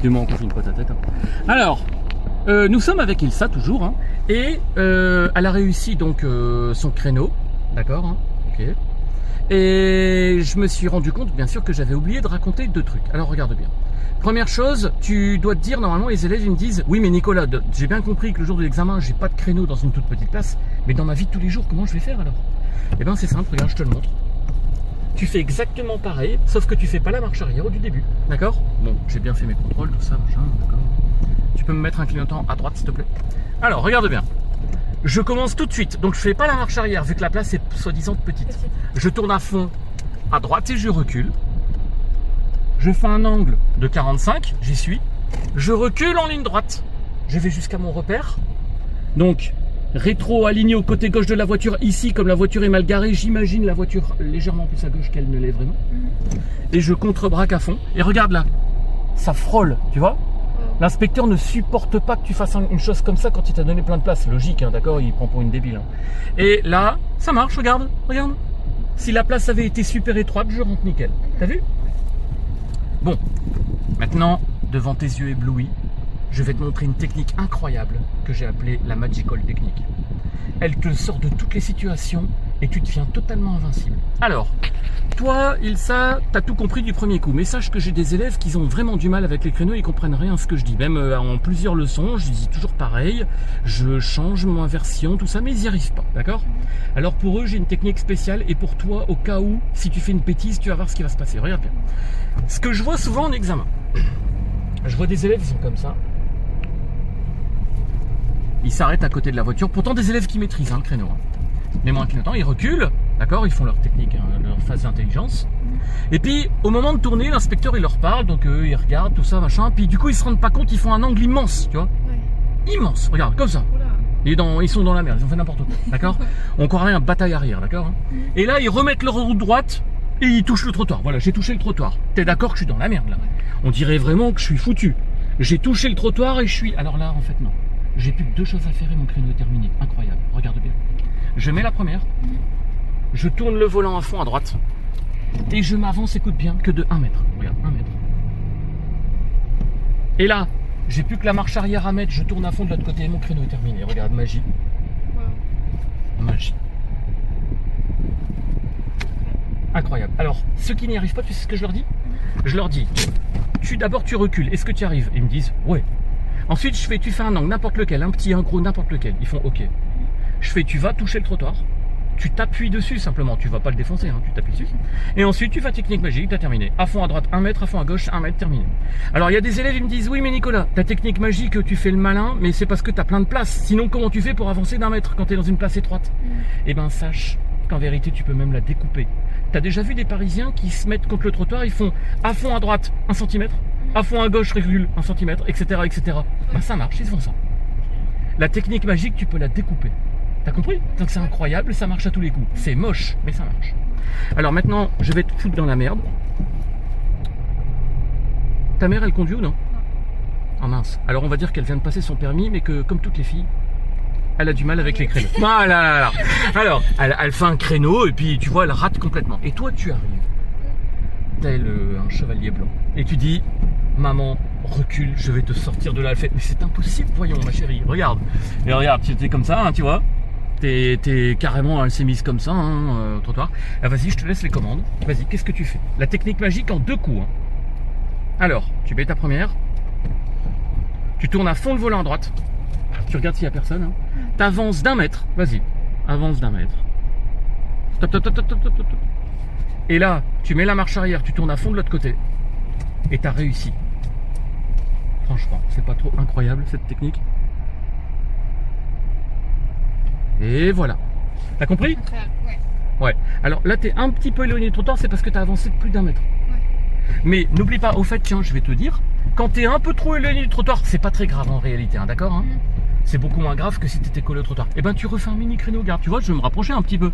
Dis-moi, on confine pas ta tête. Hein. Alors, nous sommes avec Ilsa toujours, hein, et elle a réussi donc son créneau, d'accord, hein, ok. Et je me suis rendu compte, bien sûr, que j'avais oublié de raconter 2 trucs. Alors regarde bien. Première chose, tu dois te dire, normalement les élèves ils me disent, oui mais Nicolas, j'ai bien compris que le jour de l'examen, j'ai pas de créneau dans une toute petite place, mais dans ma vie de tous les jours, comment je vais faire alors? Eh bien c'est simple, regarde, je te le montre. Tu fais exactement pareil, sauf que tu fais pas la marche arrière du début, d'accord? Bon, j'ai bien fait mes contrôles, tout ça, machin, d'accord. Tu peux me mettre un clignotant à droite, s'il te plaît? Alors, regarde bien. Je commence tout de suite, donc je fais pas la marche arrière, vu que la place est soi-disant petite. Je tourne à fond à droite et je recule. Je fais un angle de 45, j'y suis. Je recule en ligne droite. Je vais jusqu'à mon repère. Donc, rétro aligné au côté gauche de la voiture. Ici, comme la voiture est mal garée, j'imagine la voiture légèrement plus à gauche qu'elle ne l'est vraiment. Et je contre-braque à fond. Et regarde là, ça frôle, tu vois. L'inspecteur ne supporte pas que tu fasses une chose comme ça quand il t'a donné plein de place. Logique, hein, d'accord, il prend pour une débile. Hein. Et là, ça marche, regarde, regarde. Si la place avait été super étroite, je rentre nickel. T'as vu? Bon, maintenant, devant tes yeux éblouis, je vais te montrer une technique incroyable que j'ai appelée la Magical Technique. Elle te sort de toutes les situations et tu deviens totalement invincible. Alors, toi, Ilsa, t'as tout compris du premier coup. Mais sache que j'ai des élèves qui ont vraiment du mal avec les créneaux, ils comprennent rien à ce que je dis. Même en plusieurs leçons, je dis toujours pareil, je change mon version, tout ça, mais ils n'y arrivent pas, d'accord? Alors pour eux, j'ai une technique spéciale et pour toi, au cas où, si tu fais une bêtise, tu vas voir ce qui va se passer. Regarde bien. Ce que je vois souvent en examen, je vois des élèves, ils sont comme ça. Ils s'arrêtent à côté de la voiture. Pourtant, des élèves qui maîtrisent hein, le créneau. Hein. Mais moins qu'ils temps, ils reculent, d'accord, ils font leur technique, hein, leur phase d'intelligence. Et puis, au moment de tourner, l'inspecteur, il leur parle, donc ils regardent, tout ça, machin. Puis du coup, ils se rendent pas compte, ils font un angle immense, tu vois. Ouais. Immense, regarde, comme ça. Ils sont dans la merde, ils ont fait n'importe quoi, d'accord. On croirait un bataille arrière, d'accord. Et là, ils remettent leur roue droite et ils touchent le trottoir. Voilà, j'ai touché le trottoir. T'es d'accord que je suis dans la merde, là? On dirait vraiment que je suis foutu. J'ai touché le trottoir et je suis... Alors là, en fait, non. J'ai plus que 2 choses à faire et mon créneau est terminé. Incroyable, regarde bien. Je mets la première, je tourne le volant à fond à droite et je m'avance, écoute bien, que de 1 mètre. Regarde, 1 mètre. Et là, j'ai plus que la marche arrière à mettre, je tourne à fond de l'autre côté et mon créneau est terminé. Regarde, magie. Magie. Incroyable. Alors, ceux qui n'y arrivent pas, tu sais ce que je leur dis? Je leur dis, d'abord tu recules, est-ce que tu arrives? Ils me disent, ouais. Ensuite, tu fais un angle, n'importe lequel, un petit, un gros, n'importe lequel. Ils font, ok. Je fais, tu vas toucher le trottoir, tu t'appuies dessus simplement, tu vas pas le défoncer, hein, tu t'appuies dessus. Et ensuite, tu fais technique magique, tu as terminé. À fond à droite, 1 mètre, à fond à gauche, 1 mètre, terminé. Alors, il y a des élèves, ils me disent, oui, mais Nicolas, ta technique magique, tu fais le malin, mais c'est parce que tu as plein de place. Sinon, comment tu fais pour avancer d'1 mètre quand tu es dans une place étroite? Eh ben, sache qu'en vérité, tu peux même la découper. Tu as déjà vu des Parisiens qui se mettent contre le trottoir, ils font à fond à droite, 1 cm, à fond à gauche, recule, 1 cm, etc., etc. Ben, ça marche, ils font ça. La technique magique, tu peux la découper. T'as compris? Donc c'est incroyable, ça marche à tous les coups. C'est moche, mais ça marche. Alors maintenant, je vais te foutre dans la merde. Ta mère, elle conduit ou non? Ah mince. Alors on va dire qu'elle vient de passer son permis, mais que comme toutes les filles, elle a du mal avec les créneaux. Voilà. Alors, elle fait un créneau et puis tu vois, elle rate complètement. Et toi, tu arrives, tel un chevalier blanc, et tu dis, maman, recule, je vais te sortir de là. Elle fait, mais c'est impossible, voyons ma chérie, regarde. Et regarde, tu étais comme ça, hein, tu vois. T'es carrément, elle s'est mise comme ça, hein, au trottoir. Ah, vas-y, je te laisse les commandes. Vas-y, qu'est-ce que tu fais? La technique magique en 2 coups. Hein. Alors, tu mets ta première. Tu tournes à fond le volant à droite. Tu regardes s'il n'y a personne. Hein. T'avances d'1 mètre. Vas-y, avance d'1 mètre. Stop, stop, stop, stop, stop, stop, stop. Et là, tu mets la marche arrière, tu tournes à fond de l'autre côté. Et t'as réussi. Franchement, c'est pas trop incroyable cette technique? Et voilà. T'as compris? Ouais. Ouais. Alors là, t'es un petit peu éloigné du trottoir, c'est parce que t'as avancé de plus d'1 mètre. Ouais. Mais n'oublie pas, au fait, tiens, je vais te dire, quand t'es un peu trop éloigné du trottoir, c'est pas très grave en réalité, hein, d'accord, hein? C'est beaucoup moins grave que si t'étais collé au trottoir. Et ben, tu refais un mini créneau, regarde. Tu vois, je vais me rapprocher un petit peu. Ouais.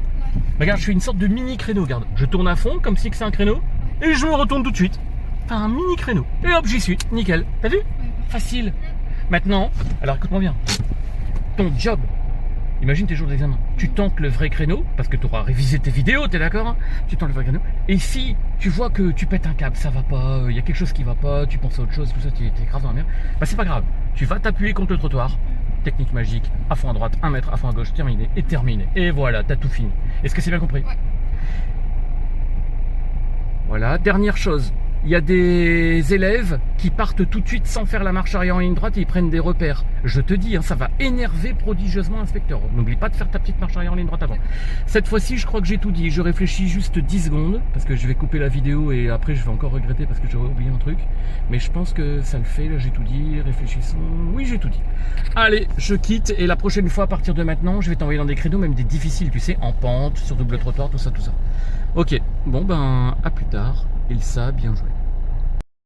Regarde, je fais une sorte de mini créneau, regarde. Je tourne à fond, comme si c'est un créneau, et je me retourne tout de suite. T'as un mini créneau. Et hop, j'y suis. Nickel. T'as vu? Facile. Maintenant, alors écoute-moi bien. Ton job, Imagine tes jours d'examen. Tu tentes le vrai créneau, parce que tu auras révisé tes vidéos, t'es d'accord, hein? Tu tentes le vrai créneau. Et si tu vois que tu pètes un câble, ça va pas, il y a quelque chose qui va pas, tu penses à autre chose, tout ça, t'es grave dans la merde, bah c'est pas grave. Tu vas t'appuyer contre le trottoir, technique magique, à fond à droite, 1 mètre, à fond à gauche, terminé, et terminé. Et voilà, t'as tout fini. Est-ce que c'est bien compris? Ouais. Voilà, dernière chose. Il y a des élèves qui partent tout de suite sans faire la marche arrière en ligne droite et ils prennent des repères. Je te dis, hein, ça va énerver prodigieusement l'inspecteur. N'oublie pas de faire ta petite marche arrière en ligne droite avant. Cette fois-ci, je crois que j'ai tout dit. Je réfléchis juste 10 secondes parce que je vais couper la vidéo et après je vais encore regretter parce que j'aurais oublié un truc. Mais je pense que ça le fait. Là, j'ai tout dit. Réfléchissons. Oui, j'ai tout dit. Allez, je quitte et la prochaine fois, à partir de maintenant, je vais t'envoyer dans des créneaux, même des difficiles, tu sais, en pente, sur double trottoir, tout ça, tout ça. Ok, bon ben, à plus tard. Elsa, bien joué.